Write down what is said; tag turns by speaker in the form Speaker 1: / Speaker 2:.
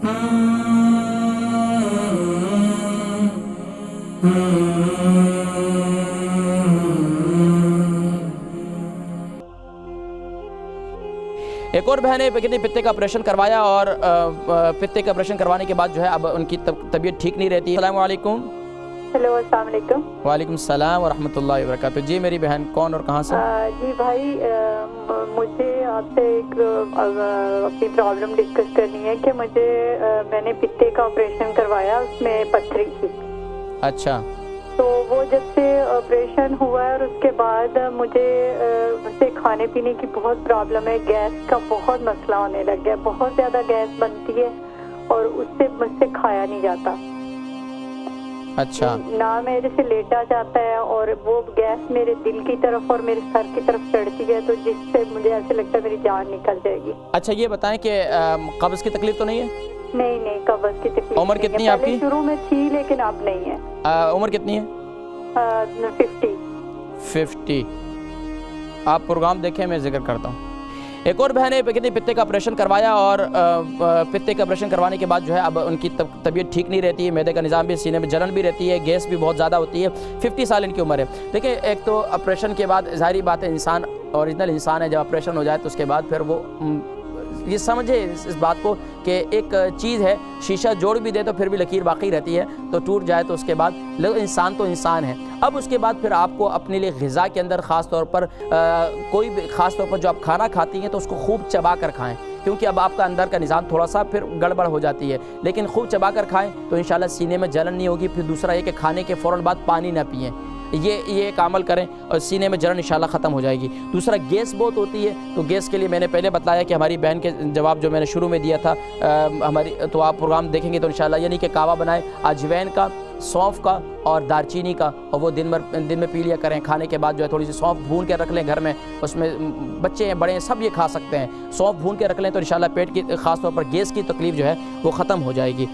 Speaker 1: ایک اور بہن ہے کہ پتے کا آپریشن کروایا اور پتے کا آپریشن کروانے کے بعد جو ہے اب ان کی طبیعت ٹھیک نہیں رہتی. السلام علیکم.
Speaker 2: ہیلو السلام علیکم.
Speaker 1: وعلیکم السلام ورحمۃ اللہ وبرکاتہ. جی میری بہن کون اور کہاں سے؟
Speaker 2: جی بھائی مجھے آپ سے ایک اپنی پرابلم ڈسکس کرنی ہے کہ میں نے پتے کا آپریشن کروایا, اس میں پتھری تھی.
Speaker 1: اچھا.
Speaker 2: تو وہ جب سے آپریشن ہوا ہے اور اس کے بعد مجھے کھانے پینے کی بہت پرابلم ہے, گیس کا بہت مسئلہ ہونے لگ گیا, بہت زیادہ گیس بنتی ہے اور اس سے مجھ سے کھایا نہیں جاتا.
Speaker 1: اچھا.
Speaker 2: نہ میرے سے لیٹا جاتا ہے اور وہ گیس میرے دل کی طرف اور میرے سر کی طرف چڑھتی ہے, تو جس سے مجھے ایسے لگتا ہے میری جان نکل جائے گی.
Speaker 1: اچھا یہ بتائیں کہ قبض کی تکلیف تو نہیں ہے؟
Speaker 2: نہیں قبض کی تکلیف.
Speaker 1: عمر کتنی ہے آپ کی؟
Speaker 2: شروع میں تھی لیکن اب نہیں ہے.
Speaker 1: عمر کتنی ہے؟ 50. آپ پروگرام دیکھیں, میں ذکر کرتا ہوں. ایک اور بہن ہے کہ پتے کا آپریشن کروایا اور پتے کا آپریشن کروانے کے بعد جو ہے اب ان کی طبیعت ٹھیک نہیں رہتی ہے, معدے کا نظام بھی, سینے میں جلن بھی رہتی ہے, گیس بھی بہت زیادہ ہوتی ہے. 50 سال ان کی عمر ہے. دیکھیں ایک تو آپریشن کے بعد ظاہری بات ہے, انسان اوریجنل انسان ہے, جب آپریشن ہو جائے تو اس کے بعد پھر وہ یہ سمجھے اس بات کو کہ ایک چیز ہے, شیشہ جوڑ بھی دے تو پھر بھی لکیر باقی رہتی ہے, تو ٹوٹ جائے تو اس کے بعد انسان تو انسان ہے. اب اس کے بعد پھر آپ کو اپنے لیے غذا کے اندر خاص طور پر خاص طور پر جو آپ کھانا کھاتی ہیں تو اس کو خوب چبا کر کھائیں, کیونکہ اب آپ کا اندر کا نظام تھوڑا سا پھر گڑبڑ ہو جاتی ہے. لیکن خوب چبا کر کھائیں تو انشاءاللہ سینے میں جلن نہیں ہوگی. پھر دوسرا یہ کہ کھانے کے فوراً بعد پانی نہ پئیں, یہ ایک عمل کریں اور سینے میں جلن انشاءاللہ ختم ہو جائے گی. دوسرا گیس بہت ہوتی ہے, تو گیس کے لیے میں نے پہلے بتایا کہ ہماری بہن کے جواب جو میں نے شروع میں دیا تھا تو آپ پروگرام دیکھیں گے تو انشاءاللہ, یعنی کہ کعوہ بنائیں اجوین کا, سونف کا اور دارچینی کا, اور وہ دن میں پی لیا کریں. کھانے کے بعد جو ہے تھوڑی سی سونف بھون کے رکھ لیں گھر میں, اس میں بچے ہیں بڑے ہیں سب یہ کھا سکتے ہیں. سونف بھون کے رکھ لیں تو انشاءاللہ پیٹ کی خاص طور پر گیس کی تکلیف جو ہے وہ ختم ہو جائے گی.